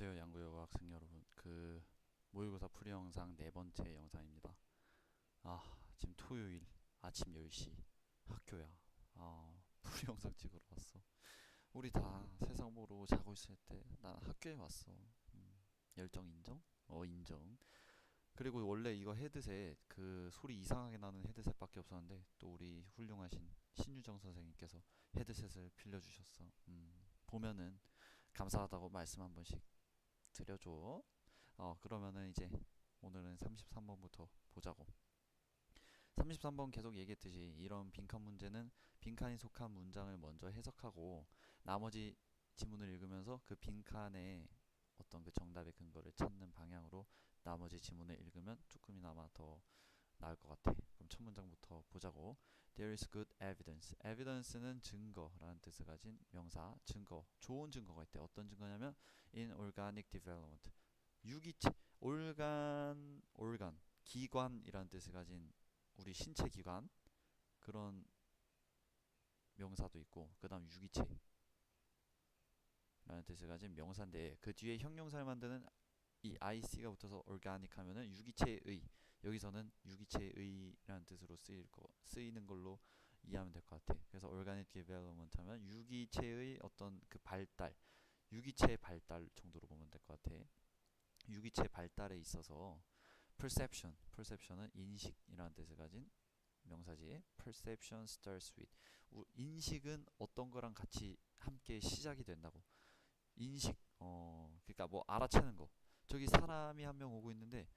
안녕하세요, 양구여고 학생 여러분. 모의고사 풀이 영상 네 번째 영상입니다. 지금 토요일 아침 10시 학교야. 풀이 영상 찍으러 왔어. 우리 다 세상 모르고 자고 있을 때 난 학교에 왔어. 열정 인정? 인정. 그리고 원래 이거 헤드셋 소리 이상하게 나는 헤드셋밖에 없었는데 또 우리 훌륭하신 신유정 선생님께서 헤드셋을 빌려주셨어. 보면은 감사하다고 말씀 한 번씩 드려줘. 그러면은 이제 오늘은 33번부터 보자고. 33번 계속 얘기했듯이 이런 빈칸 문제는 빈칸이 속한 문장을 먼저 해석하고 나머지 지문을 읽으면서 그 빈칸에 어떤 그 정답의 근거를 찾는 방향으로 나머지 지문을 읽으면 조금이나마 더 나을 것 같아. 그럼 첫 문장부터 보자고. There is good evidence. evidence는 증거라는 뜻을 가진 명사. 증거, 좋은 증거가 있대. 어떤 증거냐면 in organic development. 유기체, 기관이라는 뜻을 가진 우리 신체 기관, 그런 명사도 있고, 그 다음 유기체라는 뜻을 가진 명사인데 그 뒤에 형용사를 만드는 이 IC가 붙어서 organic 하면은 유기체의, 여기서는 유기체의라는 뜻으로 쓰이는 걸로 이해하면 될 것 같아. 그래서 organic development 하면 유기체의 어떤 그 발달, 유기체의 발달 정도로 보면 될 것 같아. 유기체 발달에 있어서 perception은 인식이라는 뜻을 가진 명사지. perception starts with. 인식은 어떤 거랑 같이 함께 시작이 된다고. 인식, 그러니까 뭐 알아채는 거. 저기 사람이 한 명 오고 있는데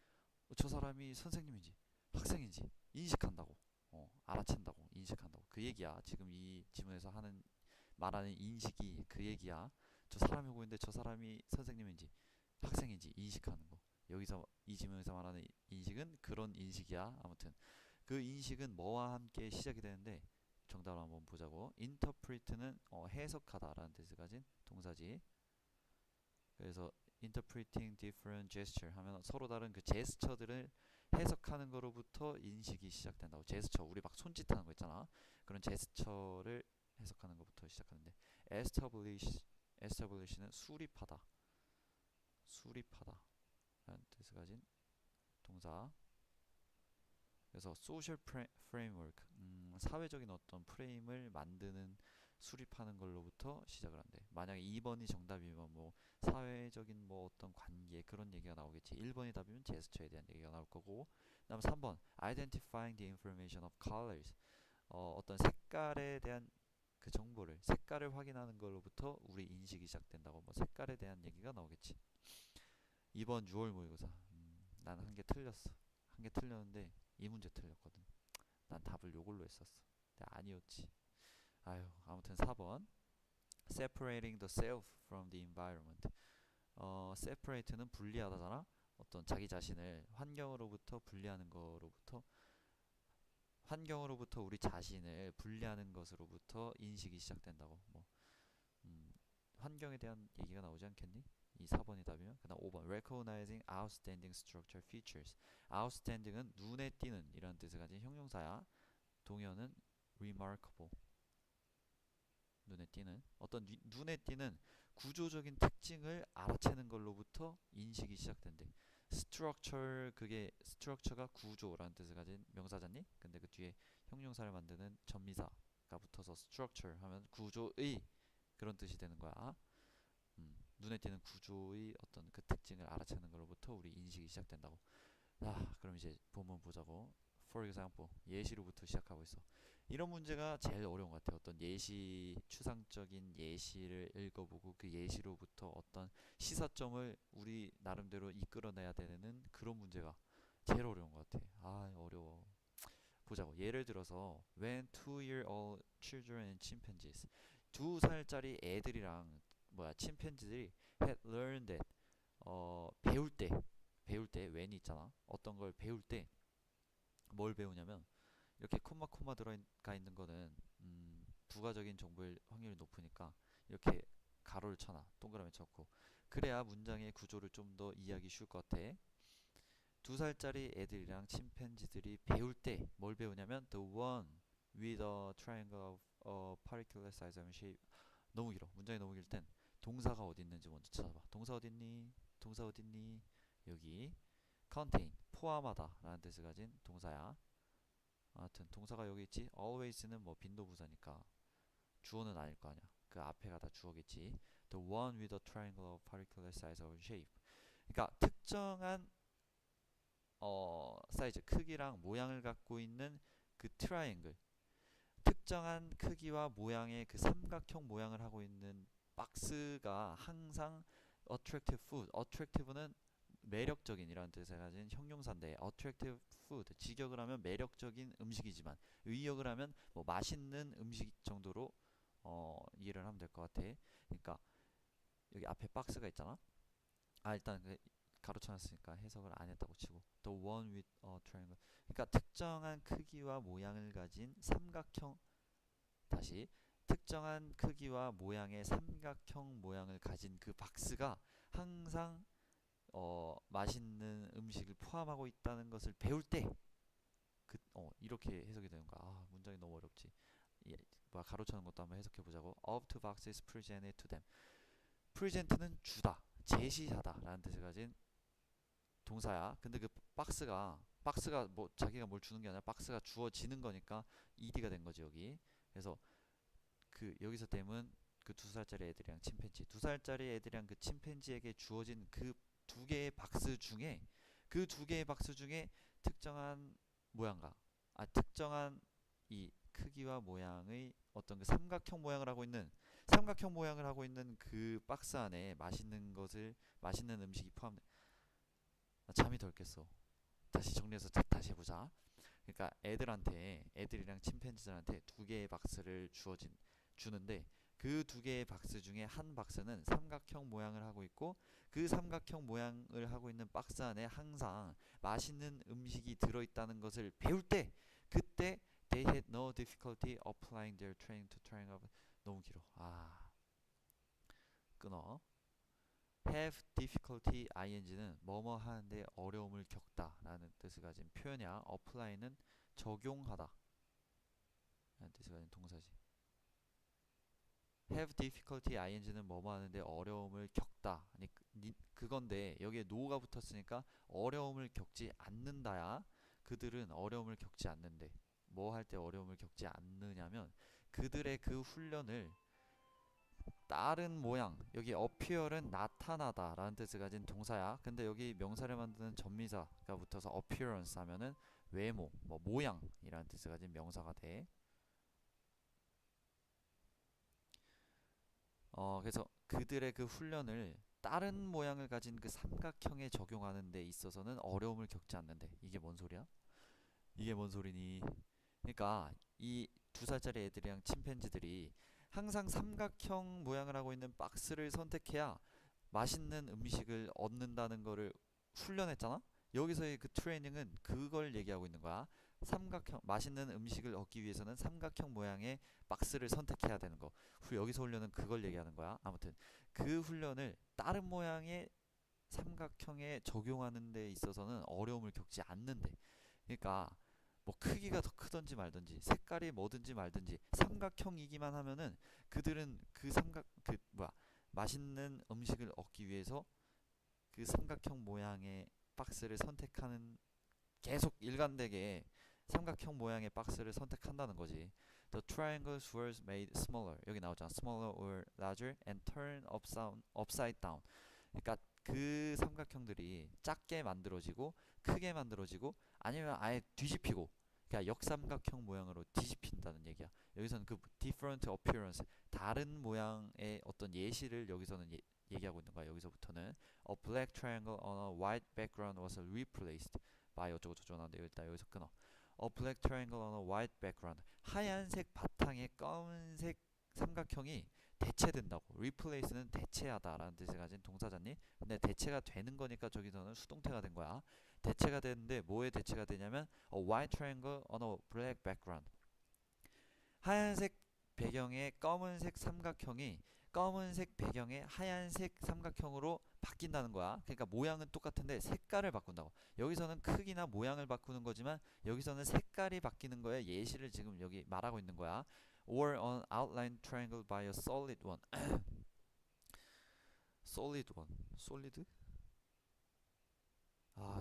저 사람이 선생님인지 학생인지 인식한다고. 알아챈다고, 인식한다고. 그 얘기야. 지금 이 지문에서 말하는 인식이 그 얘기야. 저 사람이 오고 있는데 저 사람이 선생님인지 학생인지 인식하는 거. 여기서 이 지문에서 말하는 인식은 그런 인식이야. 아무튼 그 인식은 뭐와 함께 시작이 되는데 정답을 한번 보자고. interpret는 해석하다라는 뜻을 가진 동사지. 그래서 interpreting different gesture 하면 서로 다른 그 제스처들을 해석하는 거로부터 인식이 시작된다고. 제스처, 우리 막 손짓하는 거 있잖아. 그런 제스처를 해석하는 것부터 시작하는데 establish는 수립하다, 수립하다 라는 뜻을 가진 동사. 그래서 social framework, 사회적인 어떤 프레임을 만드는, 수립하는 걸로부터 시작을 한대. 만약에 2번이 정답이면 뭐 사회적인 뭐 어떤 관계 그런 얘기가 나오겠지. 1번이 답이면 제스처에 대한 얘기가 나올 거고. 그다음 3번 identifying the information of colors, 어떤 색깔에 대한 그 정보를, 색깔을 확인하는 걸로부터 우리 인식이 시작된다고. 뭐 색깔에 대한 얘기가 나오겠지. 2번 6월 모의고사. 난 한 개 틀렸어. 한 개 틀렸는데 이 문제 틀렸거든. 난 답을 요걸로 했었어. 근데 아니었지. 아유, 아무튼 4번 separating the self from the environment. separate는 분리하다잖아. 어떤 자기 자신을 환경으로부터 분리하는 거로부터, 환경으로부터 우리 자신을 분리하는 것으로부터 인식이 시작된다고. 뭐 환경에 대한 얘기가 나오지 않겠니? 이 4번이 답이면. 그 다음 5번 recognizing outstanding structure features. outstanding은 눈에 띄는 이런 뜻을 가진 형용사야. 동의어는 remarkable, 눈에 띄는 어떤 눈에 띄는 구조적인 특징을 알아채는 걸로부터 인식이 시작된대. structure, 그게 structure가 구조라는 뜻을 가진 명사잖니. 근데 그 뒤에 형용사를 만드는 전미사가 붙어서 structure 하면 구조의, 그런 뜻이 되는 거야. 눈에 띄는 구조의 어떤 그 특징을 알아채는 것로부터 우리 인식이 시작된다고. 그럼 이제 본문 보자고. For example, 예시로부터 시작하고 있어. 이런 문제가 제일 어려운 것 같아. 어떤 예시, 추상적인 예시를 읽어보고 그 예시로부터 어떤 시사점을 우리 나름대로 이끌어내야 되는 그런 문제가 제일 어려운 것 같아. 어려워. 보자고. 예를 들어서 when 2-year-old children and chimpanzees, 2살짜리 애들이랑 침팬지들이 had learned that, 배울 때 when이 있잖아. 어떤 걸 배울 때 뭘 배우냐면, 이렇게 콤마 들어가 있는 거는 부가적인 정보일 확률이 높으니까 이렇게 가로를 쳐놔. 동그라미 쳤고. 그래야 문장의 구조를 좀 더 이해하기 쉬울 것 같아. 2살짜리 애들이랑 침팬지들이 배울 때 뭘 배우냐면 the one with a triangle of a particular size and shape. 너무 길어. 문장이 너무 길 땐 동사가 어디 있는지 먼저 찾아봐. 동사 어디 있니? 동사 어디 있니? 여기 contain 포함하다 라는 뜻을 가진 동사야. 아무튼 동사가 여기 있지. always는 뭐 빈도부사니까 주어는 아닐 거 아니야. 그 앞에가 다 주어겠지. The one with a triangle of particular size or shape. 그러니까 특정한 사이즈, 크기랑 모양을 갖고 있는 그 트라이앵글, 특정한 크기와 모양의 그 삼각형 모양을 하고 있는 박스가 항상 attractive food, attractive는 매력적인이라는 뜻을 가진 형용사인데 attractive food, 직역을 하면 매력적인 음식이지만 의역을 하면 뭐 맛있는 음식 정도로 이해를 하면 될 것 같아. 그러니까 여기 앞에 박스가 있잖아. 일단 그 가로쳐놨으니까 해석을 안 했다고 치고 the one with a triangle, 그러니까 특정한 크기와 모양을 가진 삼각형, 다시 특정한 크기와 모양의 삼각형 모양을 가진 그 박스가 항상 맛있는 음식을 포함하고 있다는 것을 배울 때 이렇게 해석이 되는 거야. 문장이 너무 어렵지. 가로쳐는 것도 한번 해석해 보자고. Of two boxes presented to them. present는 주다, 제시하다 라는 뜻을 가진 동사야. 근데 그 박스가 뭐 자기가 뭘 주는 게 아니라 박스가 주어지는 거니까 ed가 된 거지 여기. 그래서 그 여기서 댐은 그 2살짜리 애들이랑 침팬지, 2살짜리 애들이랑 그 침팬지에게 주어진 그 두 개의 박스 중에 특정한 모양과 특정한 이 크기와 모양의 어떤 그 삼각형 모양을 하고 있는 그 박스 안에 맛있는 음식이 포함돼. 잠이 덜 깼어. 다시 정리해서 다시 해보자. 그러니까 애들이랑 침팬지들한테 두 개의 박스를 주는데 그 두 개의 박스 중에 한 박스는 삼각형 모양을 하고 있고 그 삼각형 모양을 하고 있는 박스 안에 항상 맛있는 음식이 들어있다는 것을 배울 때, 그때 they had no difficulty applying their training to triangle. 너무 길어. 끊어. have difficulty ing는 뭐뭐 하는데 어려움을 겪다 라는 뜻을 가진 표현이야. apply는 적용하다 라는 뜻을 가진 동사지. have difficulty ing는 뭐뭐 하는데 어려움을 겪다. 아니 그건데 여기에 no가 붙었으니까 어려움을 겪지 않는다야. 그들은 어려움을 겪지 않는데 뭐 할 때 어려움을 겪지 않느냐면 그들의 그 훈련을 다른 모양, 여기 appear은 나타나다 라는 뜻을 가진 동사야. 근데 여기 명사를 만드는 전미사가 붙어서 appearance 하면은 외모, 뭐 모양이라는 뜻을 가진 명사가 돼. 그래서 그들의 그 훈련을 다른 모양을 가진 그 삼각형에 적용하는 데 있어서는 어려움을 겪지 않는데. 이게 뭔 소리야? 이게 뭔 소리니? 그러니까 이 2살짜리 애들이랑 침팬지들이 항상 삼각형 모양을 하고 있는 박스를 선택해야 맛있는 음식을 얻는다는 거를 훈련했잖아? 여기서의 그 트레이닝은 그걸 얘기하고 있는 거야. 맛있는 음식을 얻기 위해서는 삼각형 모양의 박스를 선택해야 되는 거. 여기서 훈련은 그걸 얘기하는 거야. 아무튼 그 훈련을 다른 모양의 삼각형에 적용하는 데 있어서는 어려움을 겪지 않는데. 그러니까 뭐 크기가 더 크든지 말든지 색깔이 뭐든지 말든지 삼각형이기만 하면은 그들은 맛있는 음식을 얻기 위해서 그 삼각형 모양의 박스를 선택하는, 계속 일관되게 삼각형 모양의 박스를 선택한다는 거지. The triangles were made smaller. 여기 나오잖아. smaller or larger and turned upside down. 그러니까 그 삼각형들이 작게 만들어지고 크게 만들어지고 아니면 아예 뒤집히고, 그러니까 역삼각형 모양으로 뒤집힌다는 얘기야. 여기서는 그 different appearance, 다른 모양의 어떤 예시를 여기서는 얘기하고 있는 거야. 여기서부터는 a black triangle on a white background was replaced by 어쩌고 저쩌고 나오는데 일단 여기서 끊어. A black triangle on a white background, 하얀색 바탕에 검은색 삼각형이 대체된다고. replace는 대체하다 라는 뜻을 가진 동사잖니. 근데 대체가 되는 거니까 저기서는 수동태가 된 거야. 대체가 되는데 뭐에 대체가 되냐면 a white triangle on a black background, 하얀색 배경에 검은색 삼각형이 검은색 배경에 하얀색 삼각형으로 바뀐다는 거야. 그러니까 모양은 똑같은데 색깔을 바꾼다고. 여기서는 크기나 모양을 바꾸는 거지만 여기서는 색깔이 바뀌는 거에 예시를 지금 여기 말하고 있는 거야. or an outline triangle by a solid one. solid one. solid?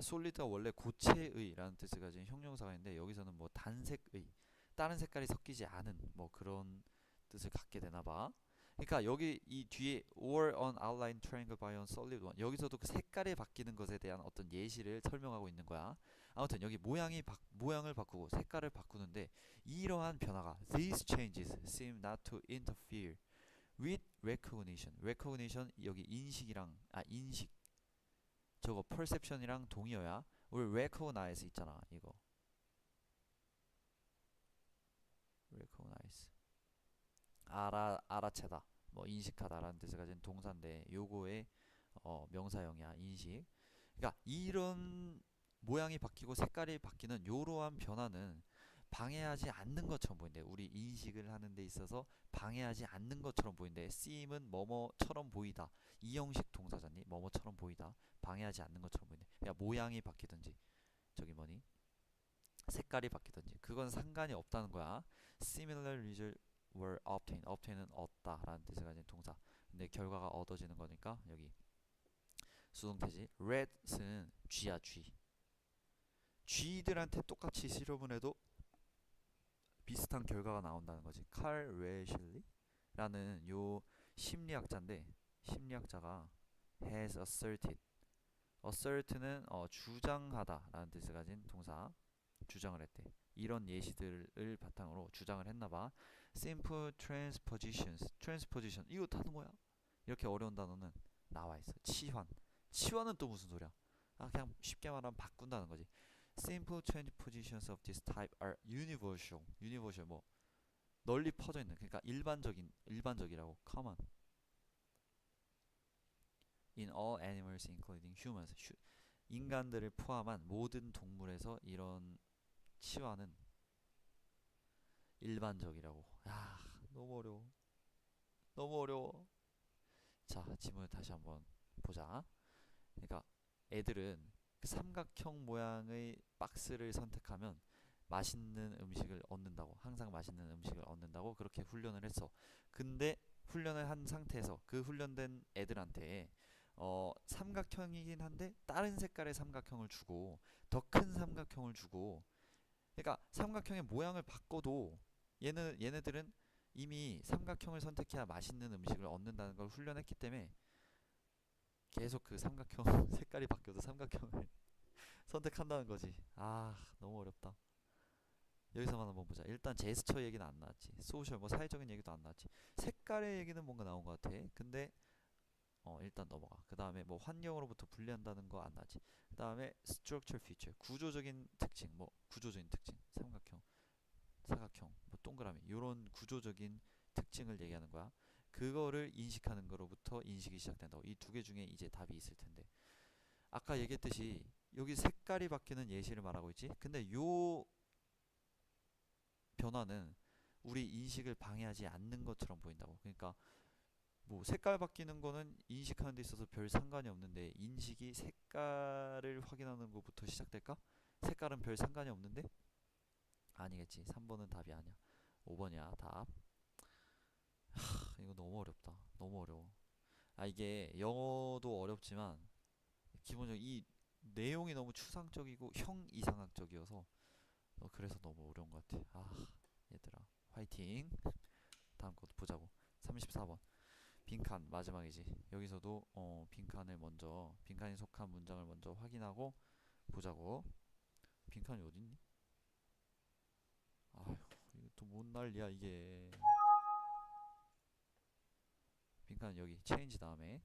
솔리드가 원래 고체의라는 뜻을 가진 형용사가 있는데 여기서는 뭐 단색의, 다른 색깔이 섞이지 않은 뭐 그런 뜻을 갖게 되나 봐. 그러니까 여기 이 뒤에 or an outline triangle by a solid one, 여기서도 그 색깔이 바뀌는 것에 대한 어떤 예시를 설명하고 있는 거야. 아무튼 여기 모양을 바꾸고 색깔을 바꾸는데 이러한 변화가 these changes seem not to interfere with recognition. recognition 여기 인식 저거 perception이랑 동의어야. 우리 recognize 있잖아 이거. recognize 알아채다 뭐 인식하다라는 뜻을 가진 동사인데 요거의 명사형이야. 인식. 그러니까 이런 모양이 바뀌고 색깔이 바뀌는 요러한 변화는 방해하지 않는 것처럼 보인대. 우리 인식을 하는 데 있어서 방해하지 않는 것처럼 보인대. seem은 뭐뭐처럼 보이다. 이 형식 동사잖니. 뭐뭐처럼 보이다. 방해하지 않는 것처럼 보인대. 그러니까 모양이 바뀌든지 저기 뭐니 색깔이 바뀌든지 그건 상관이 없다는 거야. similar result were obtained. obtain은 얻다 라는 뜻을 가진 동사. 근데 결과가 얻어지는 거니까 여기 수동태지. red는 쥐야 쥐. 쥐들한테 똑같이 실험을 해도 비슷한 결과가 나온다는 거지. 칼 웨실리라는 요 심리학자인데 심리학자가 has assert는 주장하다라는 뜻을 가진 동사. 주장을 했대. 이런 예시들을 바탕으로 주장을 했나봐. simple transposition 이거 단어 뭐야? 이렇게 어려운 단어는 나와 있어. 치환은 또 무슨 소리야? 그냥 쉽게 말하면 바꾼다는 거지. simple transpositions of this type are universal 뭐 널리 퍼져 있는, 그러니까 일반적이라고. common in all animals including humans. 인간들을 포함한 모든 동물에서 이런 치환은 일반적이라고. 너무 어려워. 너무 어려워. 자, 지문을 다시 한번 보자. 그러니까 애들은 그 삼각형 모양의 박스를 선택하면 맛있는 음식을 얻는다고. 항상 맛있는 음식을 얻는다고 그렇게 훈련을 했어. 근데 훈련을 한 상태에서 그 훈련된 애들한테 삼각형이긴 한데 다른 색깔의 삼각형을 주고 더 큰 삼각형을 주고, 그러니까 삼각형의 모양을 바꿔도 얘네들은 이미 삼각형을 선택해야 맛있는 음식을 얻는다는 걸 훈련했기 때문에 계속 그 삼각형 색깔이 바뀌어도 삼각형을 선택한다는 거지. 너무 어렵다. 여기서만 한번 보자. 일단 제스처 얘기는 안 나왔지. 소셜 뭐 사회적인 얘기도 안 나왔지. 색깔의 얘기는 뭔가 나온 것 같아. 근데 일단 넘어가. 그 다음에 뭐 환경으로부터 분리한다는 거 안 나지. 그 다음에 structural feature 구조적인 특징, 뭐 구조적인 특징 삼각형 사각형 뭐 동그라미 요런 구조적인 특징을 얘기하는 거야. 그거를 인식하는 거로부터 인식이 시작된다고. 이 두 개 중에 이제 답이 있을 텐데 아까 얘기했듯이 여기 색깔이 바뀌는 예시를 말하고 있지. 근데 요 변화는 우리 인식을 방해하지 않는 것처럼 보인다고. 그러니까 뭐 색깔 바뀌는 거는 인식하는 데 있어서 별 상관이 없는데 인식이 색깔을 확인하는 것부터 시작될까? 색깔은 별 상관이 없는데? 아니겠지. 3번은 답이 아니야. 5번이야 답. 이거 너무 어렵다. 너무 어려워. 이게 영어도 어렵지만 기본적으로 이 내용이 너무 추상적이고 형이상학적이어서 그래서 너무 어려운 것 같아. 얘들아 화이팅. 다음 것도 보자고. 34번 빈칸 마지막이지. 여기서도 빈칸이 속한 문장을 먼저 확인하고 보자고. 빈칸이 어딨니? 이거 또 뭔 난리야 이게. 빈칸은 여기 change 다음에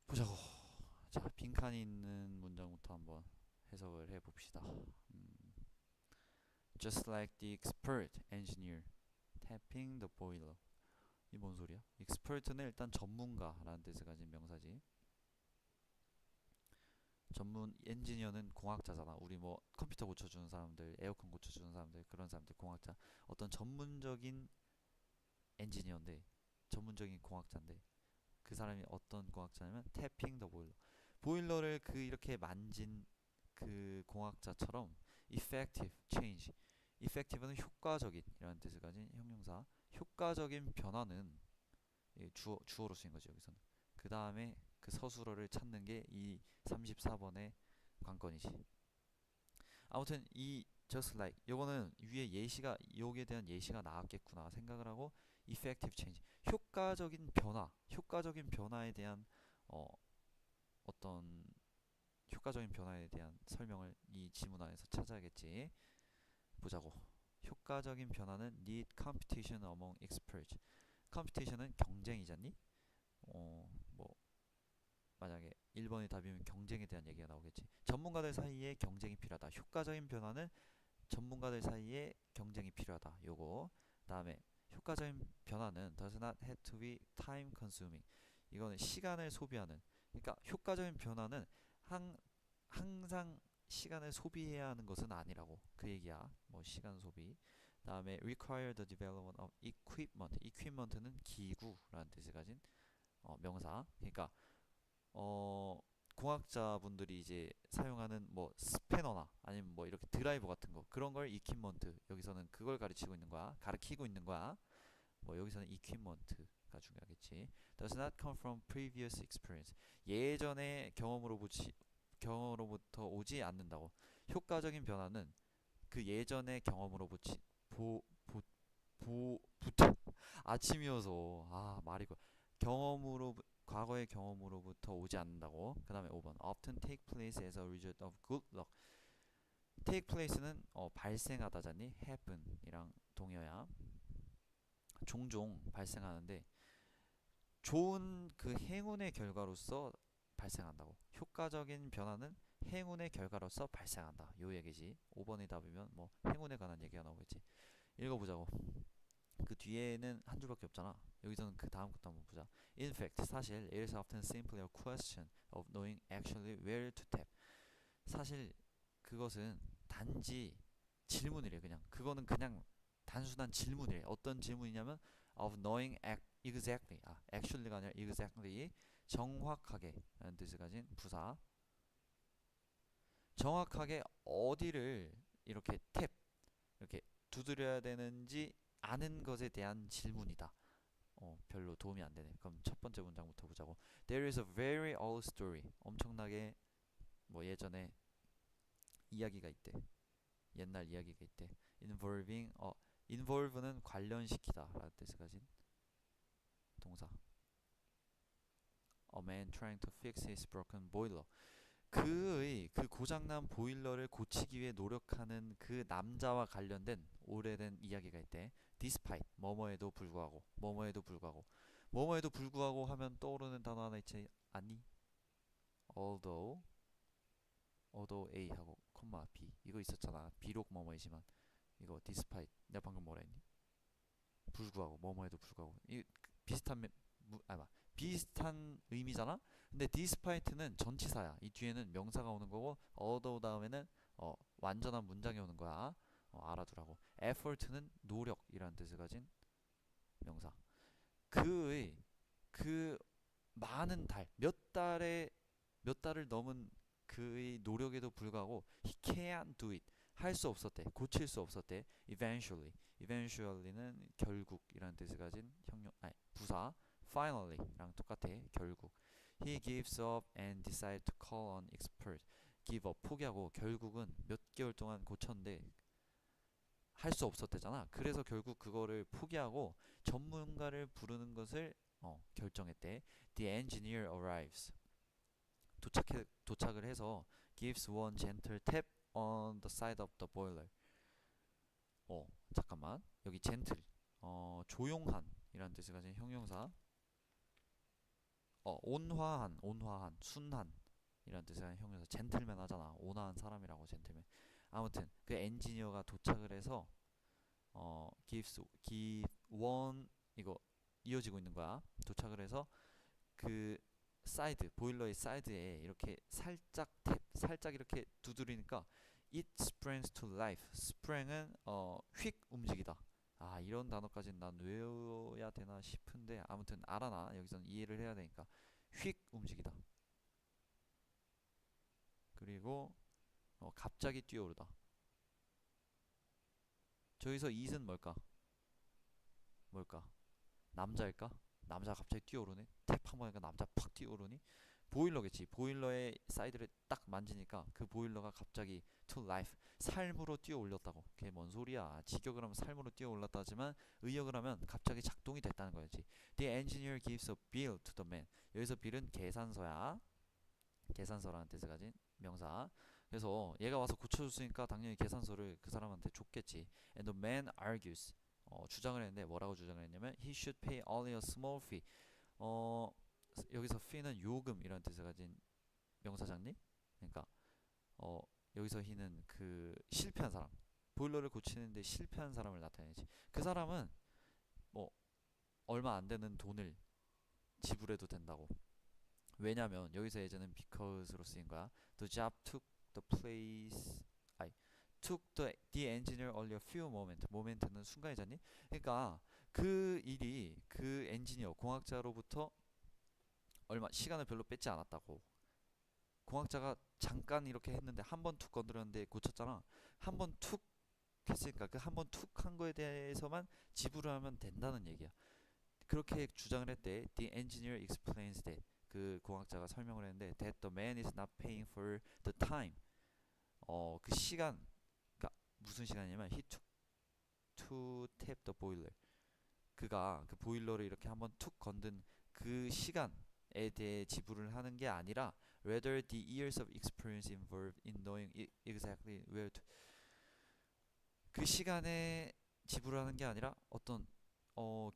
보자고. 자, 빈칸이 있는 문장부터 한번 해석을 해봅시다. Just like the expert engineer tapping the boiler. 이 뭔 소리야? expert는 일단 전문가라는 뜻을 가진 명사지. 전문 엔지니어는 공학자잖아. 우리 뭐 컴퓨터 고쳐주는 사람들, 에어컨 고쳐주는 사람들, 그런 사람들 공학자. 어떤 전문적인 엔지니어인데, 전문적인 공학자인데, 그 사람이 어떤 공학자냐면 tapping the boiler. 보일러를 이렇게 만진 그 공학자처럼 effective change, effective는 효과적인 이라는 뜻을 가진 형용사. 효과적인 변화는 주어로 쓰인 거죠 여기서는. 그 다음에 그 서술어를 찾는 게 이 34번의 관건이지. 아무튼 이 just like 요거는 위에 예시가 여기에 대한 예시가 나왔겠구나 생각을 하고 effective change 효과적인 변화 효과적인 변화에 대한 어, 어떤 효과적인 변화에 대한 설명을 이 지문 안에서 찾아야겠지. 보자고. 효과적인 변화는 need competition among experts. competition은 경쟁이잖니? 뭐 만약에 1번이 답이면 경쟁에 대한 얘기가 나오겠지. 전문가들 사이에 경쟁이 필요하다. 효과적인 변화는 전문가들 사이에 경쟁이 필요하다. 요거. 다음에 효과적인 변화는 does not have to be time consuming. 이거는 시간을 소비하는. 그러니까 효과적인 변화는 항상 시간을 소비해야 하는 것은 아니라고. 그 얘기야. 뭐 시간 소비. 다음에 require the development of equipment. equipment는 기구라는 뜻을 가진 명사. 그러니까 공학자분들이 이제 사용하는 뭐 스패너나 아니면 뭐 이렇게 드라이버 같은 거 그런 걸 이퀴먼트 여기서는 그걸 가르치고 있는 거야. 가르치고 있는 거야. 뭐 여기서는 이퀴먼트가 중요하겠지. Does not come from previous experience. 예전의 경험으로부터 오지 않는다고. 효과적인 변화는 그 예전의 경험으로부터 부터 아침이어서 말이 경험으로 과거의 경험으로부터 오지 않는다고. 그 다음에 5번 often take place as a result of good luck. take place는 발생하다잖니. happen이랑 동의어야. 종종 발생하는데 좋은 그 행운의 결과로서 발생한다고. 효과적인 변화는 행운의 결과로서 발생한다. 요 얘기지. 5번이 답이면 뭐 행운에 관한 얘기가 나오겠지. 읽어보자고. 그 뒤에는 한 줄밖에 없잖아. 여기서는 그 다음 것도 한번 보자. In fact, 사실 it is often simply a question of knowing actually where to tap. 사실 그것은 단지 질문이래. 그냥 그거는 그냥 단순한 질문이래. 어떤 질문이냐면 of knowing exactly. actually가 아니라 exactly. 정확하게 라는 뜻을 가진 부사. 정확하게 어디를 이렇게 탭 이렇게 두드려야 되는지 아는 것에 대한 질문이다. 별로 도움이 안 되네. 그럼 첫 번째 문장부터 보자고. There is a very old story. 엄청나게 뭐 예전에 이야기가 있대. 옛날 이야기가 있대. Involving involve는 관련시키다라는 뜻을 가진 동사. A man trying to fix his broken boiler. 그 고장난 보일러를 고치기 위해 노력하는 그 남자와 관련된 오래된 이야기가 있대. Despite 뭐뭐에도 불구하고 뭐뭐에도 불구하고 뭐뭐에도 불구하고 하면 떠오르는 단어 하나 있지 않니? although A 하고 콤마 B 이거 있었잖아. 비록 뭐뭐이지만 이거 despite 내가 방금 뭐라 했니? 불구하고 뭐뭐에도 불구하고 이 비슷한 비슷한 의미잖아. 근데 despite는 전치사야. 이 뒤에는 명사가 오는 거고 although 다음에는 완전한 문장이 오는 거야. 알아두라고. effort는 노력이라는 뜻을 가진 명사. 그의 그 많은 몇 달을 넘은 그의 노력에도 불구하고 he can't do it. 할 수 없었대. 고칠 수 없었대. eventually는 결국이라는 뜻을 가진 부사. finally랑 똑같아. 결국. He gives up and decides to call on expert. give up 포기하고 결국은 몇 개월 동안 고쳤는데 할 수 없었대잖아. 그래서 결국 그거를 포기하고 전문가를 부르는 것을 결정했대. The engineer arrives. 도착을 해서 gives one gentle tap on the side of the boiler. 잠깐만. 여기 gentle. 조용한 이라는 뜻을 가진 형용사. 온화한, 순한 이라는 뜻을 가진 형용사. 젠틀맨 하잖아. 온화한 사람이라고 젠틀맨. 아무튼 그 엔지니어가 도착을 해서 give one 이거 이어지고 있는 거야. 도착을 해서 그 사이드 보일러의 사이드에 이렇게 살짝 이렇게 두드리니까 it springs to life. spring은 휙 움직이다. 이런 단어까지는 난 외워야 되나 싶은데 아무튼 알아나. 여기선 이해를 해야 되니까 휙 움직이다. 그리고 갑자기 뛰어오르다. 저기서 it은 뭘까? 남자일까? 남자가 갑자기 뛰어오르네. 탭 한 번 하니까 남자 팍 뛰어오르니? 보일러겠지. 보일러의 사이드를 딱 만지니까 그 보일러가 갑자기 to life, 삶으로 뛰어 올렸다고. 그게 뭔 소리야? 직역을 하면 삶으로 뛰어 올랐다지만 의역을 하면 갑자기 작동이 됐다는 거였지. The engineer gives a bill to the man. 여기서 bill은 계산서야. 계산서라는 뜻을 가진 명사. 그래서 얘가 와서 고쳐줬으니까 당연히 계산서를 그 사람한테 줬겠지. And the man argues. 주장을 했는데 뭐라고 주장을 했냐면 he should pay only a small fee. 어, 여기서 fee는 요금이라는 뜻을 가진 명사장님. 그러니까 어, 여기서 he는 그 실패한 사람. 보일러를 고치는데 실패한 사람을 나타내지. 그 사람은 뭐 얼마 안 되는 돈을 지불해도 된다고. 왜냐면 여기서 예전은 because로 쓰인 거야. The job took the place. 아니, took the engineer only a few moment. moment는 순간이잖니. 그러니까 그 일이 그 엔지니어 공학자로부터 얼마 시간을 별로 뺏지 않았다고. 공학자가 잠깐 이렇게 했는데 한 번 툭 건드렸는데 고쳤잖아. 한 번 툭 했으니까 그 한 번 툭 한 거에 대해서만 지불을 하면 된다는 얘기야. 그렇게 주장을 했대. The engineer explains that. 그 공학자가 설명을 했는데 that the man is not paying for the time. 그 시간, 그러니까 무슨 시간이냐면 he took to tap the boiler. 그가 그 보일러를 이렇게 한번 툭 건든 그 시간에 대해 지불을 하는 게 아니라 rather the years of experience involved in knowing exactly where to. 그 시간에 지불을 하는 게 아니라 어떤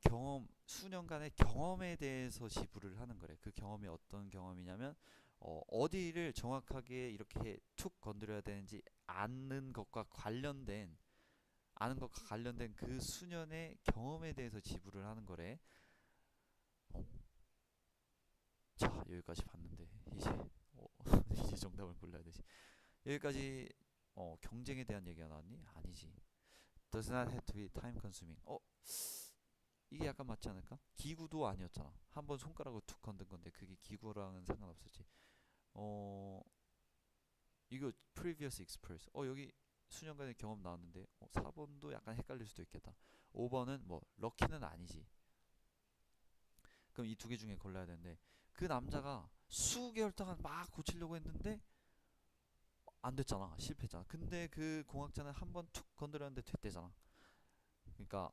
경험, 수년간의 경험에 대해서 지불을 하는 거래. 그 경험이 어떤 경험이냐면 어디를 정확하게 이렇게 툭 건드려야 되는지 아는 것과 관련된 그 수년의 경험에 대해서 지불을 하는 거래. 어, 자, 여기까지 봤는데 이제 이제 정답을 골라야 되지. 여기까지 경쟁에 대한 얘기가 나왔니? 아니지. Does not have to be time consuming. 이게 약간 맞지 않을까? 기구도 아니었잖아. 한번 손가락으로 툭 건든 건데 그게 기구랑은 상관없었지. 어, 이거 previous experience. 여기 수년간의 경험 나왔는데 4번도 약간 헷갈릴 수도 있겠다. 5번은 뭐 럭키는 아니지. 그럼 이 두 개 중에 골라야 되는데 그 남자가 수개월 동안 막 고치려고 했는데 안 됐잖아. 실패했잖아. 근데 그 공학자는 한 번 툭 건드렸는데 됐대잖아. 그러니까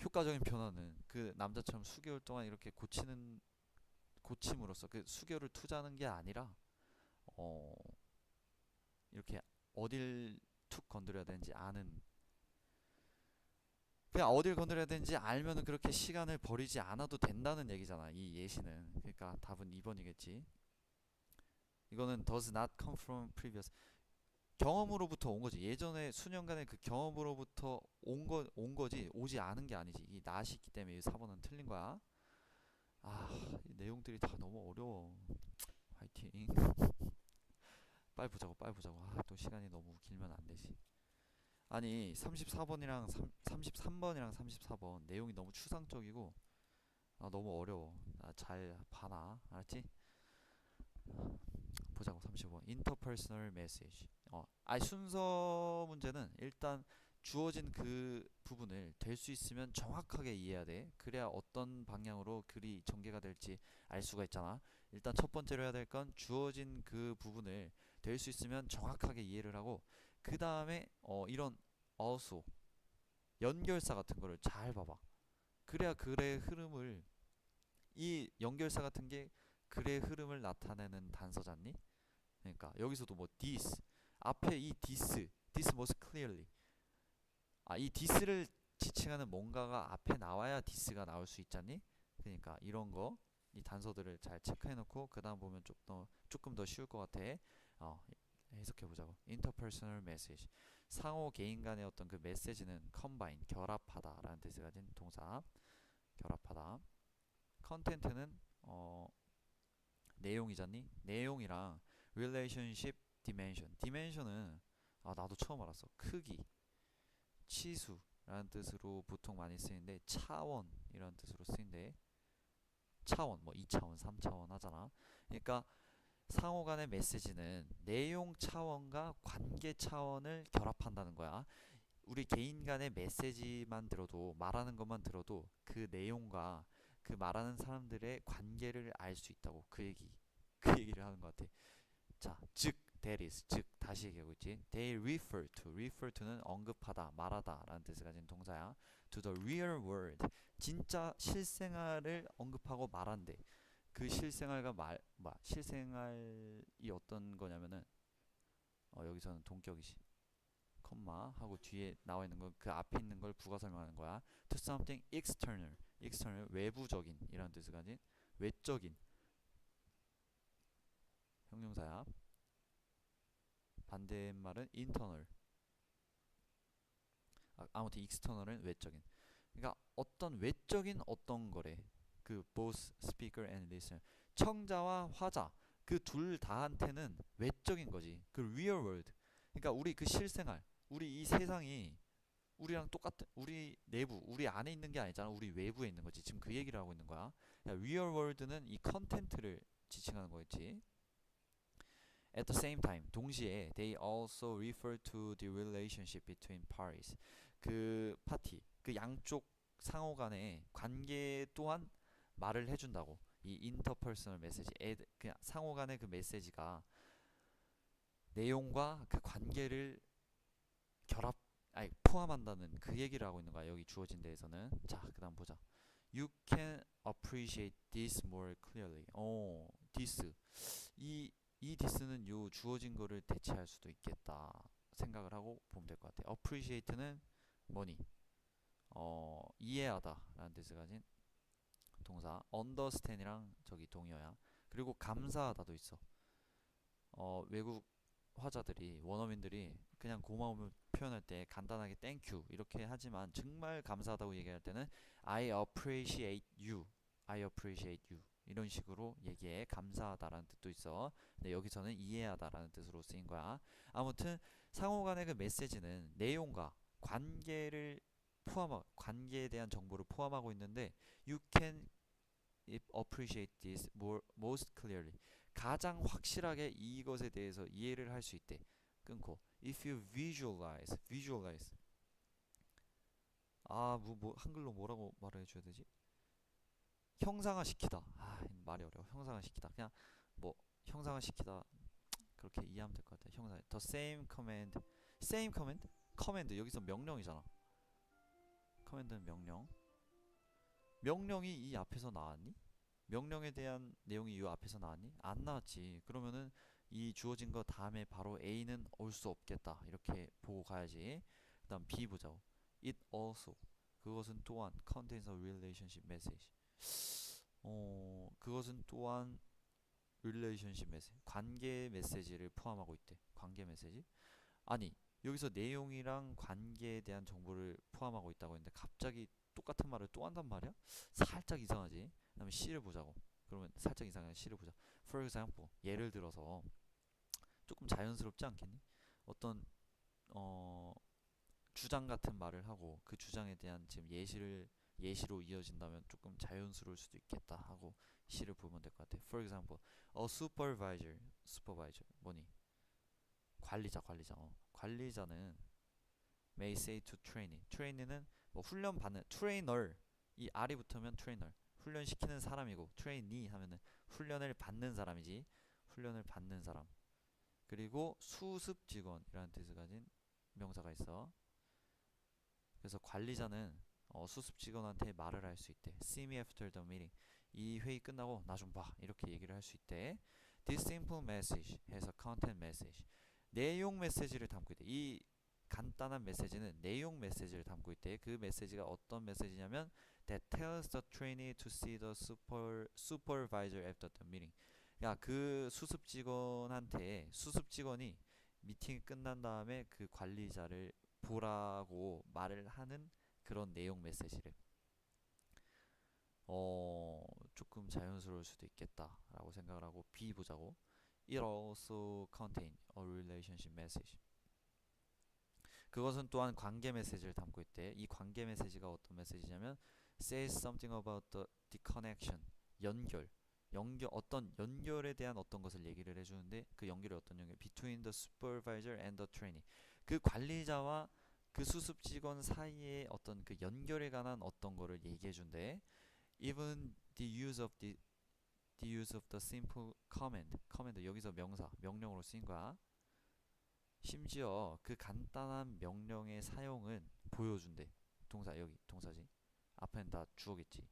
효과적인 변화는 그 남자처럼 수개월 동안 이렇게 고침으로써 그 수개월을 투자하는 게 아니라 어 이렇게 어딜 툭 건드려야 되는지 아는, 그냥 어딜 건드려야 되는지 알면은 그렇게 시간을 버리지 않아도 된다는 얘기잖아 이 예시는. 그러니까 답은 2번이겠지. 이거는 does not come from previous, 경험으로부터 온 거지. 예전에 수년간의 그 경험으로부터 온 거지 오지 않은 게 아니지. 이 not이 있기 때문에 이 4번은 틀린 거야. 이 내용들이 다 너무 어려워. 화이팅. 빨리 보자고. 또 시간이 너무 길면 안 되지. 아니 34번이랑 33번이랑 34번 내용이 너무 추상적이고 너무 어려워. 잘 봐놔. 알았지? 보자고. 35번 interpersonal message. 순서 문제는 일단 주어진 그 부분을 될 수 있으면 정확하게 이해해야 돼. 그래야 어떤 방향으로 글이 전개가 될지 알 수가 있잖아. 일단 첫 번째로 해야 될 건 주어진 그 부분을 될 수 있으면 정확하게 이해를 하고, 그 다음에 이런 also 연결사 같은 거를 잘 봐봐. 그래야 글의 흐름을, 이 연결사 같은 게 글의 흐름을 나타내는 단서잖니. 그러니까 여기서도 뭐 this 앞에 이 this most clearly, 이 this를 지칭하는 뭔가가 앞에 나와야 this가 나올 수 있잖니. 그러니까 이런 거 이 단서들을 잘 체크해 놓고 그 다음 보면 조금 더 쉬울 것 같아. 해석해 보자고. interpersonal message, 상호 개인 간의 어떤 그 메시지는 combine 결합하다 라는 뜻을 가진 동사 결합하다. content는 내용이잖니. 내용이랑 relationship dimension, dimension은 나도 처음 알았어. 크기, 치수라는 뜻으로 보통 많이 쓰이는데 차원이라는 뜻으로 쓰인대. 차원, 뭐 2차원, 3차원 하잖아. 그러니까 상호 간의 메시지는 내용 차원과 관계 차원을 결합한다는 거야. 우리 개인 간의 메시지만 들어도 말하는 것만 들어도 그 내용과 그 말하는 사람들의 관계를 알 수 있다고 그 얘기를 하는 것 같아. 자, 즉 that is 즉 다시 얘기하고 있지. They refer to는 언급하다, 말하다라는 뜻을 가진 동사야. To the real world 진짜 실생활을 언급하고 말한대. 그 실생활과 실생활이 어떤 거냐면은 여기서는 동격이지. 콤마 하고 뒤에 나와 있는 거 그 앞에 있는 걸 부가 설명하는 거야. To something external 외부적인 이라는 뜻을 가진 외적인 형용사야. 반대말은 internal. 아무튼 external은 외적인. 그러니까 어떤 외적인 어떤 거래. 그 both speaker and listener 청자와 화자 그 둘 다한테는 외적인 거지. 그 real world. 그러니까 우리 그 실생활, 우리 이 세상이 우리랑 똑같은 우리 내부, 우리 안에 있는 게 아니잖아. 우리 외부에 있는 거지. 지금 그 얘기를 하고 있는 거야. 그러니까 real world는 이 컨텐츠를 지칭하는 거겠지. At the same time, 동시에 they also refer to the relationship between parties. 그 파티, 그 양쪽 상호 간의 관계 또한 말을 해준다고. 이 interpersonal 메시지, 그냥 상호 간의 그 메시지가 내용과 그 관계를 포함한다는 그 얘기를 하고 있는 거야. 여기 주어진 데에서는. 자, 그다음 보자. You can appreciate this more clearly. this. 이 this는 요 주어진 거를 대체할 수도 있겠다 생각을 하고 보면 될 것 같아. appreciate는 뭐니? 이해하다 라는 뜻을 가진 동사. understand이랑 저기 동의어야. 그리고 감사하다도 있어. 외국 화자들이 원어민들이 그냥 고마움을 표현할 때 간단하게 thank you 이렇게 하지만 정말 감사하다고 얘기할 때는 I appreciate you. I appreciate you. 이런 식으로 얘기해. 감사하다라는 뜻도 있어. 근데 여기서는 이해하다라는 뜻으로 쓰인 거야. 아무튼 상호 간의 그 메시지는 내용과 관계에 대한 정보를 포함하고 있는데 you can appreciate this most clearly. 가장 확실하게 이것에 대해서 이해를 할 수 있대. 끊고 if you visualize 한글로 뭐라고 말을 해줘야 되지? 형상화시키다. 말이 어려워. 형상화시키다. 그냥 뭐 형상화시키다 그렇게 이해하면 될 것 같아. 형상. The same command 여기서 명령이잖아. command는 명령. 명령이 이 앞에서 나왔니? 명령에 대한 내용이 이 앞에서 나왔니? 안 나왔지. 그러면은 이 주어진 거 다음에 바로 A는 올 수 없겠다. 이렇게 보고 가야지. 그다음 B 보자고. It also 그것은 또한 contains a relationship message. 그것은 또한 relationship message 관계 메시지를 포함하고 있대. 관계 메시지? 아니 여기서 내용이랑 관계에 대한 정보를 포함하고 있다고 했는데 갑자기 똑같은 말을 또 한단 말이야? 살짝 이상하지? 그 다음에 C를 보자고. 그러면 살짝 이상한 C를 보자. For example 예를 들어서 조금 자연스럽지 않겠니? 어떤 주장 같은 말을 하고 그 주장에 대한 지금 예시로 이어진다면 조금 자연스러울 수도 있겠다 하고 C를 보면 될 것 같아. For example, a supervisor 뭐니? 관리자. 관리자는 may say to trainee는 뭐 훈련 받는 trainer 이 R이 붙으면 trainer 훈련시키는 사람이고 trainee 하면은 훈련을 받는 사람이지. 훈련을 받는 사람. 그리고 수습 직원이라는 뜻을 가진 명사가 있어. 그래서 관리자는 수습 직원한테 말을 할 수 있대. See me after the meeting. 이 회의 끝나고 나 좀 봐. 이렇게 얘기를 할 수 있대. This simple message has a content message. 내용 메시지를 담고 있대. 이 간단한 메시지는 내용 메시지를 담고 있대. 그 메시지가 어떤 메시지냐면 That tells the trainee to see the supervisor after the meeting. 야, 그 수습 직원이 미팅이 끝난 다음에 그 관리자를 보라고 말을 하는 그런 내용 메시지를 조금 자연스러울 수도 있겠다라고 생각을 하고 B 보자고. It also contain a relationship message. 그것은 또한 관계 메시지를 담고 있대. 이 관계 메시지가 어떤 메시지냐면 says something about the connection. 어떤 연결에 대한 어떤 것을 얘기를 해주는데 그 연결이 어떤 연결? Between the supervisor and the trainee. 그 관리자와 그 수습 직원 사이에 어떤 그 연결에 관한 어떤 거를 얘기해 준대. Even the use of the simple command 여기서 명사 명령으로 쓰인 거야. 심지어 그 간단한 명령의 사용은 보여준대. 동사 여기 동사지. 앞에는 다 주어겠지.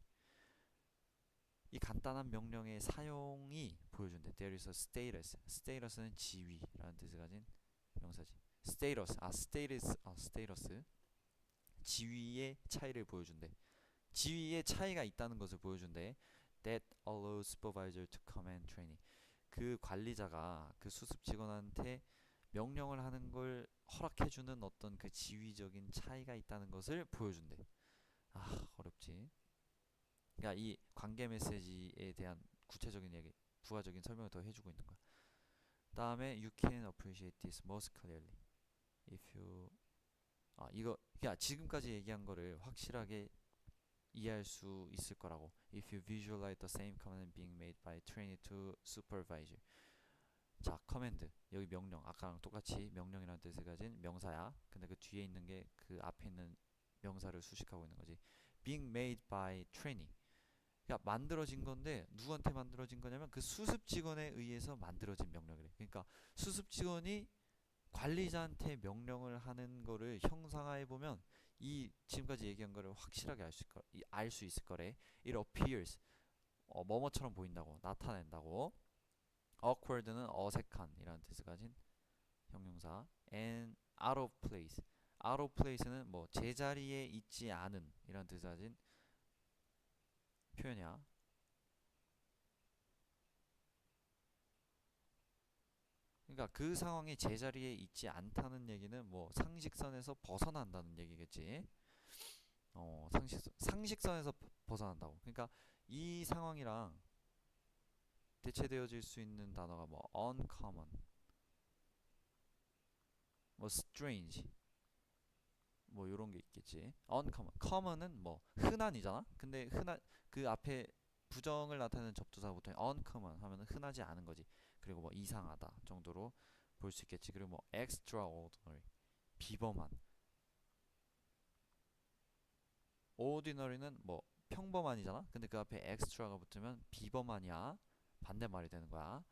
이 간단한 명령의 사용이 보여준대. There is a status. status는 지위라는 뜻을 가진 명사지. status. 지위의 차이를 보여준대. 지위의 차이가 있다는 것을 보여준대. That allows supervisor to command training. 그 관리자가 그 수습 직원한테 명령을 하는 걸 허락해주는 어떤 그 지위적인 차이가 있다는 것을 보여준대. 아, 어렵지. 그러니까 이 관계 메시지에 대한 구체적인 얘기, 부가적인 설명을 더 해주고 있는 거야. 다음에 you can appreciate this most clearly if you 이거 그러니까 지금까지 얘기한 거를 확실하게 이해할 수 있을 거라고. If you visualize the same command being made by trainee to supervisor. 자, 커맨드 여기 명령 아까랑 똑같이 명령이라는 뜻을 가진 명사야. 근데 그 뒤에 있는 게 그 앞에 있는 명사를 수식하고 있는 거지. Being made by trainee. 그러니까 만들어진 건데 누구한테 만들어진 거냐면 그 수습 직원에 의해서 만들어진 명령이래. 그러니까 수습 직원이 관리자한테 명령을 하는 거를 형상화해 보면 이 지금까지 얘기한 거를 확실하게 알 수 있을 거래. It appears 뭐뭐처럼 보인다고 나타낸다고. awkward는 어색한이라는 뜻을 가진 형용사. and out of place. out of place는 뭐 제자리에 있지 않은 이라는 뜻을 가진 표현이야. 그러니까 그 상황이 제자리에 있지 않다는 얘기는 뭐 상식선에서 벗어난다는 얘기겠지. 상식선에서 벗어난다고. 그러니까 이 상황이랑 대체되어질 수 있는 단어가 뭐 uncommon, 뭐 strange, 뭐 요런 게 있겠지. uncommon, common은 뭐 흔한이잖아. 근데 흔한 그 앞에 부정을 나타내는 접두사가 보통 uncommon 하면은 흔하지 않은 거지. 그리고 뭐 이상하다 정도로 볼 수 있겠지. 그리고 뭐 extraordinary, 비범한. ordinary는 뭐 평범한이잖아. 근데 그 앞에 extra가 붙으면 비범한이야. 반대말이 되는 거야.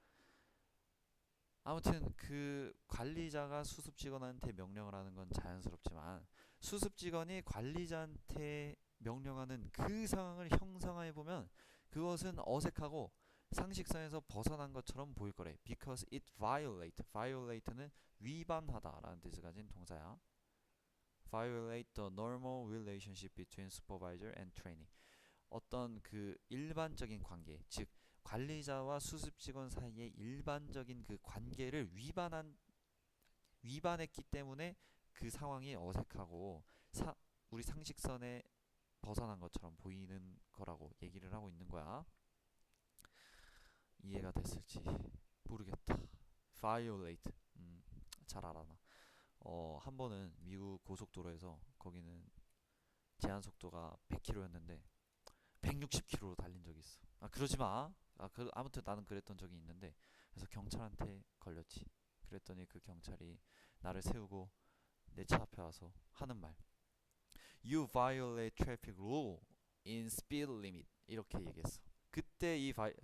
아무튼 그 관리자가 수습 직원한테 명령을 하는 건 자연스럽지만 수습 직원이 관리자한테 명령하는 그 상황을 형상화해 보면 그것은 어색하고 상식선에서 벗어난 것처럼 보일 거래. Because it violate는 위반하다라는 뜻을 가진 동사야. Violate the normal relationship between supervisor and trainee. 어떤 그 일반적인 관계, 즉 관리자와 수습 직원 사이의 일반적인 그 관계를 위반했기 때문에 그 상황이 어색하고 우리 상식선에 벗어난 것처럼 보이는 거라고 얘기를 하고 있는 거야. 이해가 됐을지 모르겠다. violate. 잘 알아나. 한 번은 미국 고속도로에서 거기는 제한 속도가 100km였는데 160km로 달린 적이 있어. 아, 그러지 마. 아무튼 나는 그랬던 적이 있는데 그래서 경찰한테 걸렸지. 그랬더니 그 경찰이 나를 세우고 내 차 앞에 와서 하는 말. You violate traffic rule in speed limit. 이렇게 얘기했어. 그때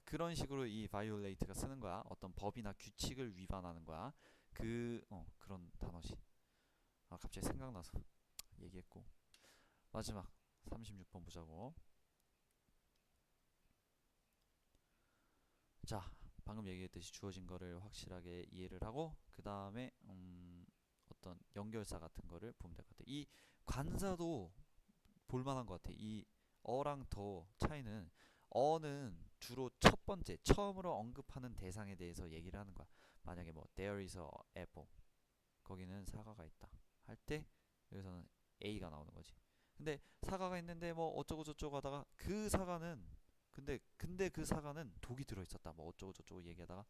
그런 식으로 이 violate가 쓰는 거야. 어떤 법이나 규칙을 위반하는 거야. 그런 단어지. 아, 갑자기 생각나서 얘기했고. 마지막 36번 보자고. 자, 방금 얘기했듯이 주어진 거를 확실하게 이해를 하고 그 다음에 어떤 연결사 같은 거를 보면 될 것 같아. 이 관사도 볼만한 것 같아. 이 어랑 더 차이는 어는 주로 첫 번째 처음으로 언급하는 대상에 대해서 얘기를 하는 거야. 만약에 뭐 there is a apple, 거기는 사과가 있다 할 때 여기서는 A가 나오는 거지. 근데 사과가 있는데 뭐 어쩌고 저쩌고 하다가 그 사과는 근데 그 사과는 독이 들어있었다 뭐 어쩌고 저쩌고 얘기하다가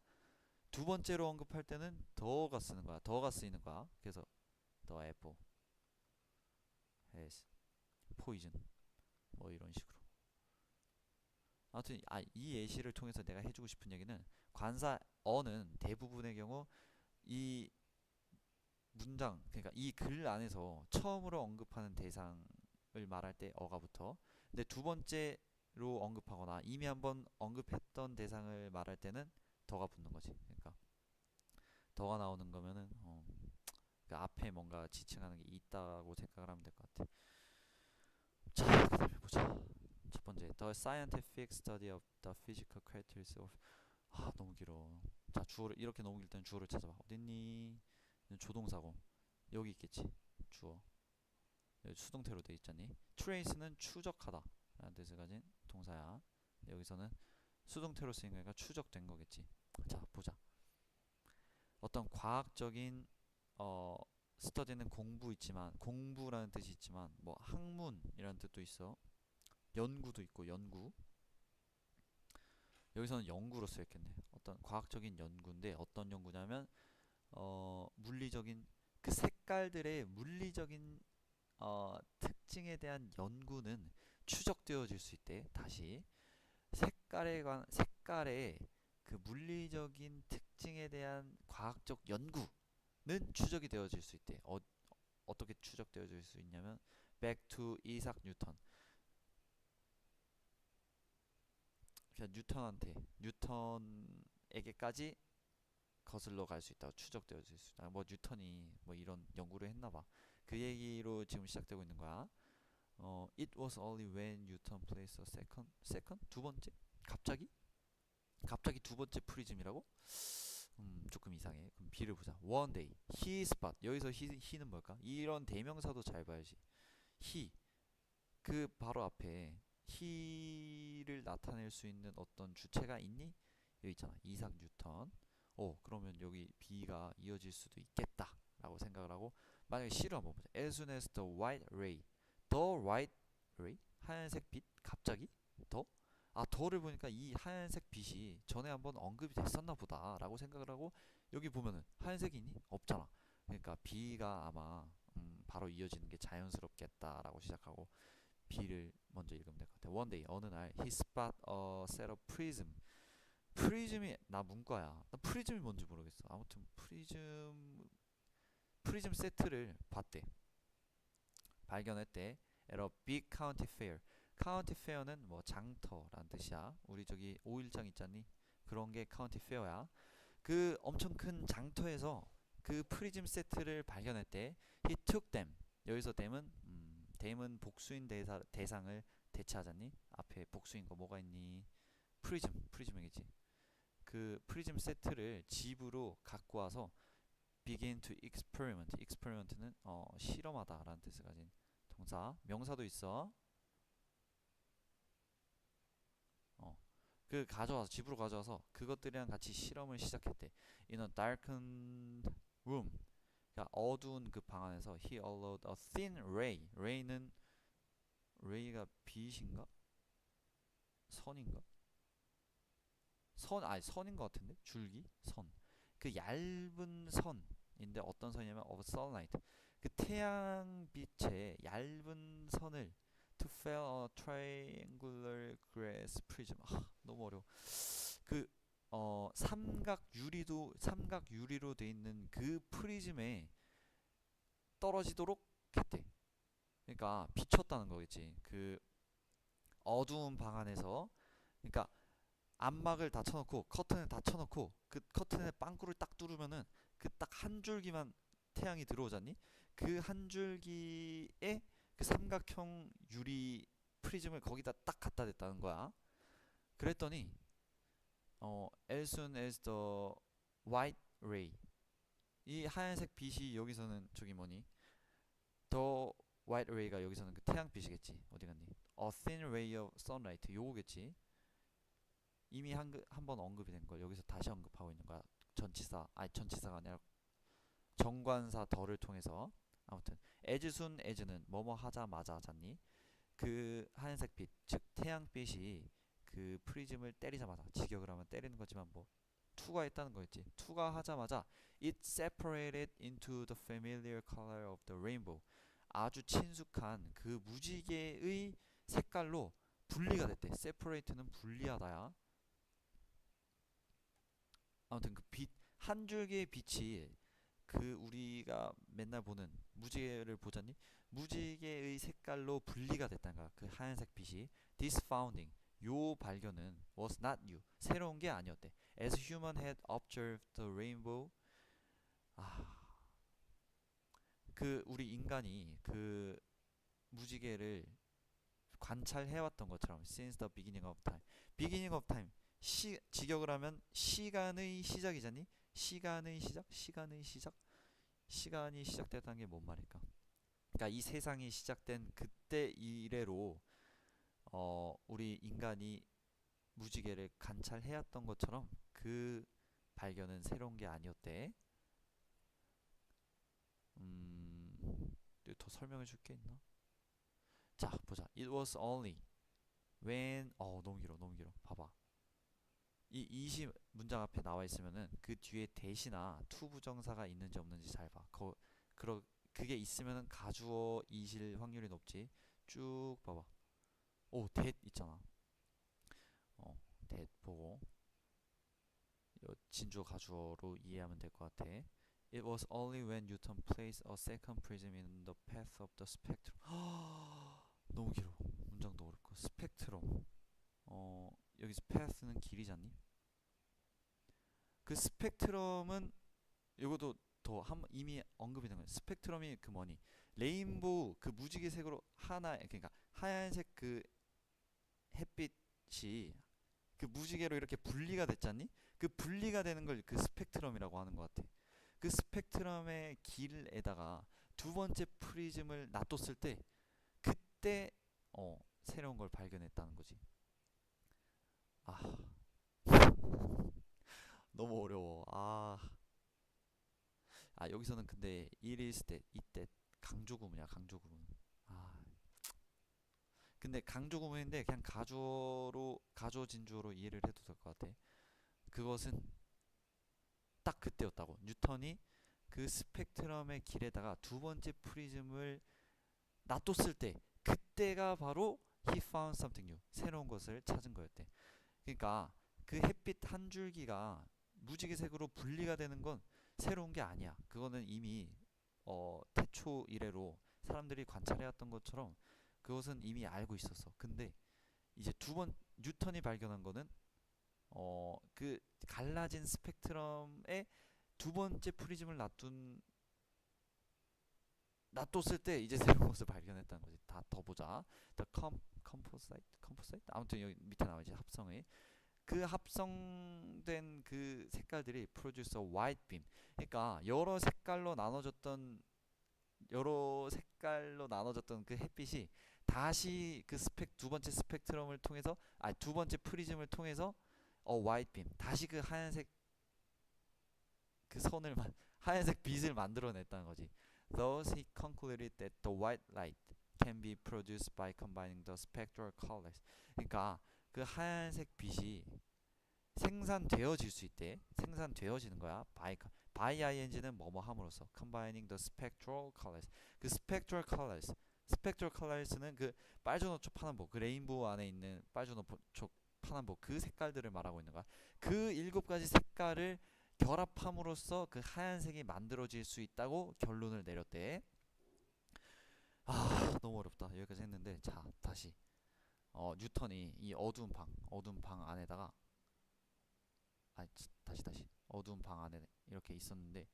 두 번째로 언급할 때는 더가 쓰는 거야. 더가 쓰이는 거야. 그래서 the apple has poison 뭐 이런 식으로. 아무튼 이 예시를 통해서 내가 해주고 싶은 얘기는 관사 어는 대부분의 경우 이 문장, 그러니까 이 글 안에서 처음으로 언급하는 대상을 말할 때 어가 붙어. 근데 두 번째로 언급하거나 이미 한번 언급했던 대상을 말할 때는 더가 붙는 거지. 그러니까 더가 나오는 거면은 그 앞에 뭔가 지칭하는 게 있다고 생각을 하면 될 것 같아. 자, 그다음에 보자. 첫 번째, The scientific study of the physical characteristics of. 너무 길어. 자, 주어를 이렇게 너무 길 때는 주어를 찾아봐. 어딨니? 조동사고 여기 있겠지. 주어. 여기 수동태로 돼 있잖니. trace는 추적하다 라는 뜻을 가진 동사야. 여기서는 수동태로 쓰인 거니까 추적된 거겠지. 자, 보자. 어떤 과학적인 스터디는 공부라는 뜻이 있지만 뭐 학문이라는 뜻도 있어. 연구도 있고 연구. 여기서는 연구로 쓰였겠네. 어떤 과학적인 연구인데 어떤 연구냐면 물리적인 그 색깔들의 물리적인 특징에 대한 연구는 추적되어질 수 있대. 다시 색깔의 그 물리적인 특징에 대한 과학적 연구는 추적이 되어질 수 있대. 어떻게 추적되어질 수 있냐면 back to 이삭 뉴턴. 그러니까 뉴턴에게까지 거슬러 갈 수 있다고 추적되어질 수 있다. 뭐 뉴턴이 뭐 이런 연구를 했나 봐. 그 얘기로 지금 시작되고 있는 거야. It was only when Newton placed a second 두 번째? 갑자기 두 번째 프리즘이라고? 조금 이상해. 그럼 B를 보자. One day, he spot. 여기서 he는 뭘까? 이런 대명사도 잘 봐야지. he, 그 바로 앞에 he를 나타낼 수 있는 어떤 주체가 있니? 여기 있잖아. 이삭 뉴턴. 그러면 여기 B가 이어질 수도 있겠다 라고 생각을 하고, 만약에 C로 한번 보자. As soon as the white ray, 하얀색 빛? 갑자기? 더를 보니까 이 하얀색 빛이 전에 한번 언급이 됐었나 보다 라고 생각을 하고, 여기 보면은 하얀색이 있니? 없잖아. 그러니까 B가 아마 바로 이어지는 게 자연스럽겠다 라고 시작하고 B를 먼저 읽으면 될 것 같아. One day, 어느 날 he spot a set of prism. 프리즘이, 나 문과야. 나 프리즘이 뭔지 모르겠어. 아무튼 프리즘 세트를 발견했대. at a big county fair. county fair는 뭐 장터란 뜻이야. 우리 저기 5일장 있잖니? 그런 게 county fair야. 그 엄청 큰 장터에서 그 프리즘 세트를 발견했대. he took them. 여기서 them은 복수인 대상을 대체하잖니? 앞에 복수인 거 뭐가 있니? 프리즘이겠지. 그 프리즘 세트를 집으로 갖고 와서 begin to experiment는 실험하다 라는 뜻을 가진 동사. 명사도 있어. 그 집으로 가져와서 그것들이랑 같이 실험을 시작했대. In a darkened room. 그러니까 어두운 그 방 안에서 he allowed a thin ray가 빛인가? 선인가? 선인 것 같은데? 줄기? 그 얇은 선인데 어떤 선이냐면 of sunlight. 그 태양빛의 얇은 선을 to fill a triangular glass prism. 너무 어려워. 그 삼각 유리로 돼 있는 그 프리즘에 떨어지도록 했대. 그러니까 비췄다는 거겠지. 그 어두운 방 안에서. 그러니까 안막을 다 쳐놓고 커튼을 다 쳐놓고 그 커튼에 빵꾸를 딱 뚫으면은 그 딱 한 줄기만 태양이 들어오잖니? 그 한 줄기에 그 삼각형 유리 프리즘을 거기다 딱 갖다 댔다는 거야. 그랬더니 as soon as the white ray, 이 하얀색 빛이 여기서는 저기 뭐니? the white ray가 여기서는 그 태양빛이겠지. 어디 갔니? a thin ray of sunlight, 요거겠지. 이미 한 번 언급이 된 걸 여기서 다시 언급하고 있는 거야. 전치사가 아니라 정관사 더를 통해서. 아무튼 as soon as는 뭐뭐 하자마자잖니. 그 하얀색 빛, 즉 태양빛이 그 프리즘을 때리자마자, 직역을 하면 때리는 거지만 뭐 투과했다는 거였지. 투과하자마자 it separated into the familiar color of the rainbow. 아주 친숙한 그 무지개의 색깔로 분리가 됐대. separate는 분리하다야. 아무튼 그 한 줄기의 빛이 그 우리가 맨날 보는 무지개를 보자니 무지개의 색깔로 분리가 됐다는 거야. 그 하얀색 빛이. This finding, 요 발견은 was not new, 새로운 게 아니었대. As human had observed the rainbow, 아, 그 우리 인간이 그 무지개를 관찰해왔던 것처럼 since the beginning of time. beginning of time, 직역을 하면 시간의 시작이잖니. 시간의 시작, 시간의 시작, 시간이 시작됐다는 게 뭔 말일까? 그러니까 이 세상이 시작된 그때 이래로 우리 인간이 무지개를 관찰해왔던 것처럼 그 발견은 새로운 게 아니었대. 더 설명해 줄 게 있나? 자, 보자. It was only when, 너무 길어, 너무 길어. 봐봐. 이 이시 문장 앞에 나와 있으면은 그 뒤에 대시나 투 부정사가 있는지 없는지 잘 봐. 그게 있으면은 가주어 이실 확률이 높지. 쭉 봐봐. 오, that 있잖아. that 보고 진주어 가주어로 이해하면 될 것 같아. It was only when Newton placed a second prism in the path of the spectrum. 너무 길어. 문장도 어렵고. 스펙트럼. 여기서 path는 길이잖니? 그 스펙트럼은 이것도 이미 언급이 된 거야. 스펙트럼이 그 뭐니? 레인보우 그 무지개색으로 하나, 그러니까 하얀색 그 햇빛이 그 무지개로 이렇게 분리가 됐잖니? 그 분리가 되는 걸 그 스펙트럼이라고 하는 것 같아. 그 스펙트럼의 길에다가 두 번째 프리즘을 놔뒀을 때 그때 새로운 걸 발견했다는 거지. 아, 너무 어려워. 여기서는 근데 it is that, 이때 강조구문이야, 강조구문. 아, 근데 강조구문인데 그냥 가조 진주어로 이해를 해도 될 것 같아. 그것은 딱 그때였다고. 뉴턴이 그 스펙트럼의 길에다가 두 번째 프리즘을 놔뒀을 때 그때가 바로 he found something new, 새로운 것을 찾은 거였대. 그러니까 그 햇빛 한 줄기가 무지개색으로 분리가 되는 건 새로운 게 아니야. 그거는 이미 태초 이래로 사람들이 관찰해왔던 것처럼 그것은 이미 알고 있었어. 근데 이제 뉴턴이 발견한 거는 그 갈라진 스펙트럼에 두 번째 프리즘을 놔뒀을 때 이제 새로운 것을 발견했다는 거지. 다 더 보자. The composite? 아무튼 여기 밑에 나와있지. 합성의 그 합성된 그 색깔들이 produce a white beam. 그러니까 여러 색깔로 나눠졌던 그 햇빛이 다시 그 두 번째 스펙트럼을 통해서, 두 번째 프리즘을 통해서 white beam, 다시 그 하얀색 그 하얀색 빛을 만들어냈다는 거지. Thus he concluded that the white light can be produced by combining the spectral colors. 그러니까 그 하얀색 빛이 생산되어질 수 있대. 생산되어지는 거야. by ing는 뭐뭐 함으로써. combining the spectral colors. 그 spectral colors는 그 빨주노초 파남보, 그 레인보우 안에 있는 빨주노초 파남보, 그 색깔들을 말하고 있는 거야. 그 7가지 색깔을 결합함으로써 그 하얀색이 만들어질 수 있다고 결론을 내렸대. 너무 어렵다. 여기까지 했는데, 자, 다시. 뉴턴이 이 어두운 방 안에다가, 다시 어두운 방 안에 이렇게 있었는데,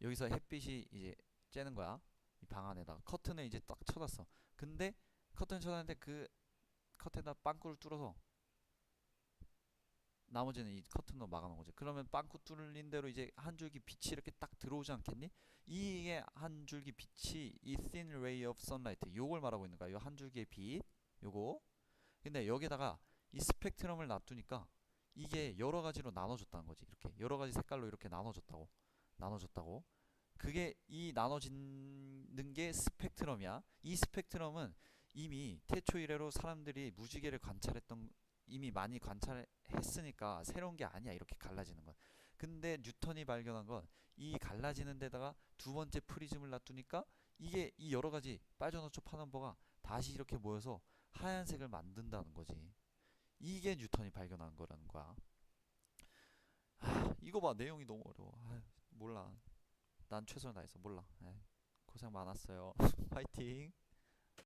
여기서 햇빛이 이제 쬐는 거야. 이 방 안에다가 커튼을 이제 딱 쳐놨어. 근데 커튼을 쳐놨는데 그 커튼에다 빵꾸를 뚫어서 나머지는 이 커튼으로 막아놓은 거지. 그러면 빵꾸 뚫린 대로 이제 한 줄기 빛이 이렇게 딱 들어오지 않겠니? 이게 한 줄기 빛이 이 thin ray of sunlight, 요걸 말하고 있는 거야. 요 한 줄기의 빛, 요거. 근데 여기다가 이 스펙트럼을 놔두니까 이게 여러 가지로 나눠졌다는 거지. 이렇게 여러 가지 색깔로 이렇게 나눠졌다고. 그게 이 나눠지는 게 스펙트럼이야. 이 스펙트럼은 이미 태초 이래로 사람들이 무지개를 이미 많이 관찰했으니까 새로운 게 아니야. 이렇게 갈라지는 건. 근데 뉴턴이 발견한 건 이 갈라지는 데다가 두 번째 프리즘을 놔두니까 이게 이 여러 가지 빨주노초 파남보가 다시 이렇게 모여서 하얀색을 만든다는 거지. 이게 뉴턴이 발견한 거라는 거야. 이거 봐, 내용이 너무 어려워. 몰라. 난 최선을 다했어. 몰라. 에이, 고생 많았어요. 화이팅.